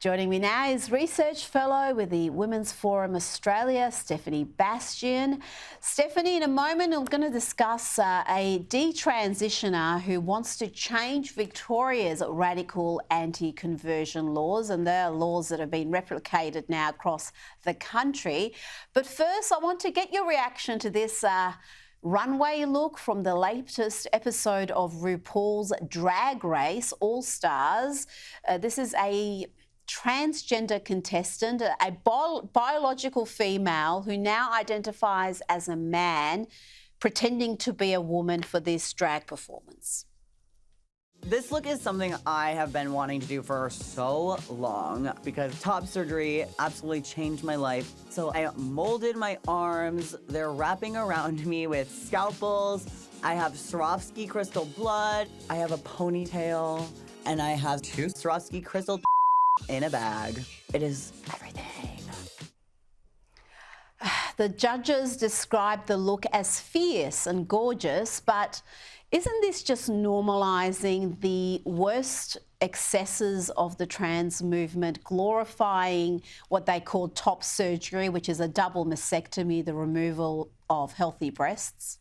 Joining me now is Research Fellow with the Women's Forum Australia, Stephanie Bastian. Stephanie, in a moment, I'm going to discuss a detransitioner who wants to change Victoria's radical anti-conversion laws, and there are laws that have been replicated now across the country. But first, I want to get your reaction to this runway look from the latest episode of RuPaul's Drag Race All Stars. This is a transgender contestant, a biological female who now identifies as a man, pretending to be a woman for this drag performance. This look is something I have been wanting to do for so long because top surgery absolutely changed my life. So I molded my arms. They're wrapping around me with scalpels. I have Swarovski crystal blood. I have a ponytail. And I have 2 Swarovski crystal in a bag. It is everything. The judges described the look as fierce and gorgeous, but isn't this just normalising the worst excesses of the trans movement, glorifying what they call top surgery, which is a double mastectomy, the removal of healthy breasts?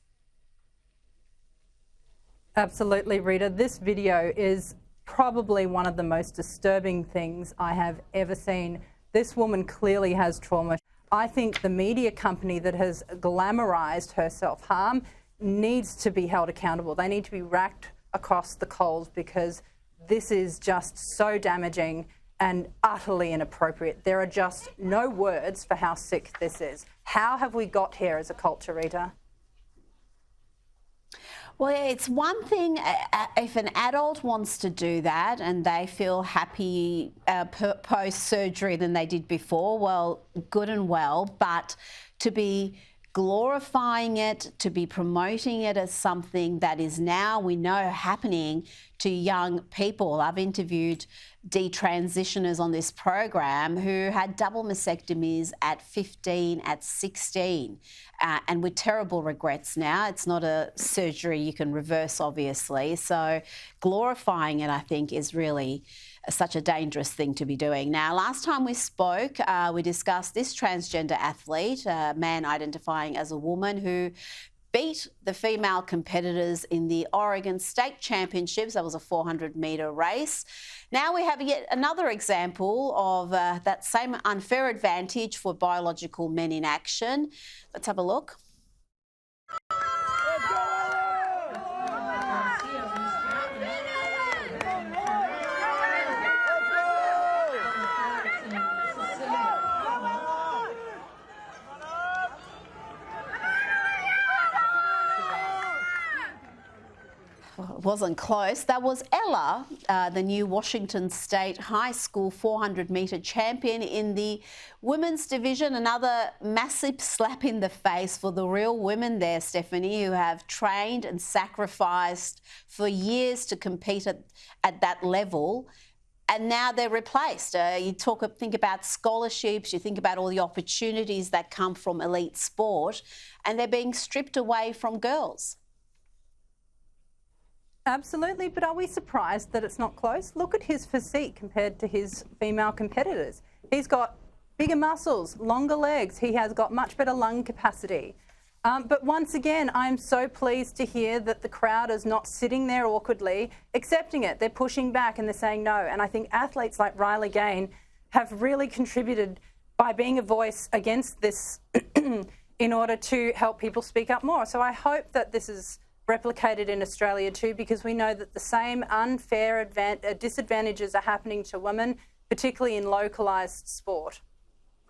Absolutely, Rita. This video is probably one of the most disturbing things I have ever seen. This woman clearly has trauma. I think the media company that has glamorised her self-harm needs to be held accountable. They need to be racked across the coals because this is just so damaging and utterly inappropriate. There are just no words for how sick this is. How have we got here as a culture, Rita? Well, it's one thing if an adult wants to do that and they feel happy post-surgery than they did before, well, good and well, but to be glorifying it, to be promoting it as something that is now, we know, happening to young people. I've interviewed detransitioners on this program who had double mastectomies at 15, at 16, and with terrible regrets now. It's not a surgery you can reverse, obviously. So glorifying it, I think, is really such a dangerous thing to be doing. Now, last time we spoke, we discussed this transgender athlete, a man identifying as a woman, who beat the female competitors in the Oregon State Championships. That was a 400-metre race. Now we have yet another example of that same unfair advantage for biological men in action. Let's have a look. It wasn't close. That was Ella, the new Washington State High School 400-metre champion in the women's division. Another massive slap in the face for the real women there, Stephanie, who have trained and sacrificed for years to compete at that level. And now they're replaced. Think about scholarships, you think about all the opportunities that come from elite sport, and they're being stripped away from girls. Absolutely, but are we surprised that it's not close? Look at his physique compared to his female competitors. He's got bigger muscles, longer legs, he has got much better lung capacity. But once again, I'm so pleased to hear that the crowd is not sitting there awkwardly, accepting it. They're pushing back and they're saying no. And I think athletes like Riley Gain have really contributed by being a voice against this in order to help people speak up more. So I hope that this is replicated in Australia too, because we know that the same unfair disadvantages are happening to women, particularly in localised sport.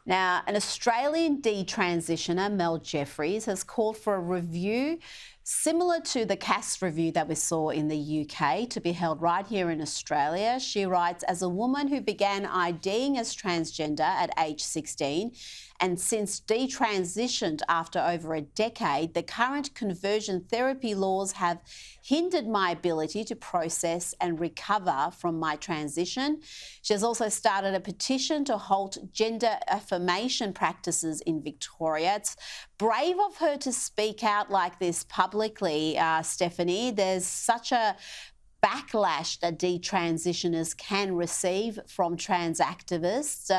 Now, an Australian detransitioner, Mel Jeffries, has called for a review similar to the CAS review that we saw in the UK to be held right here in Australia. She writes, as a woman who began IDing as transgender at age 16 and since detransitioned after over a decade, the current conversion therapy laws have hindered my ability to process and recover from my transition. She has also started a petition to halt gender affirmation practices in Victoria. It's brave of her to speak out like this publicly, Stephanie. There's such a backlash that detransitioners can receive from trans activists.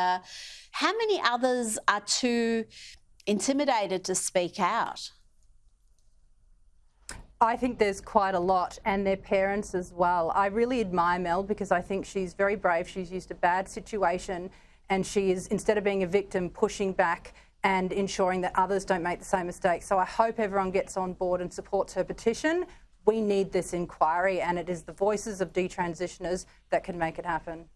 How many others are too intimidated to speak out? I think there's quite a lot, and their parents as well. I really admire Mel because I think she's very brave. She's used a bad situation and she is, instead of being a victim, pushing back and ensuring that others don't make the same mistake. So I hope everyone gets on board and supports her petition. We need this inquiry, and it is the voices of detransitioners that can make it happen.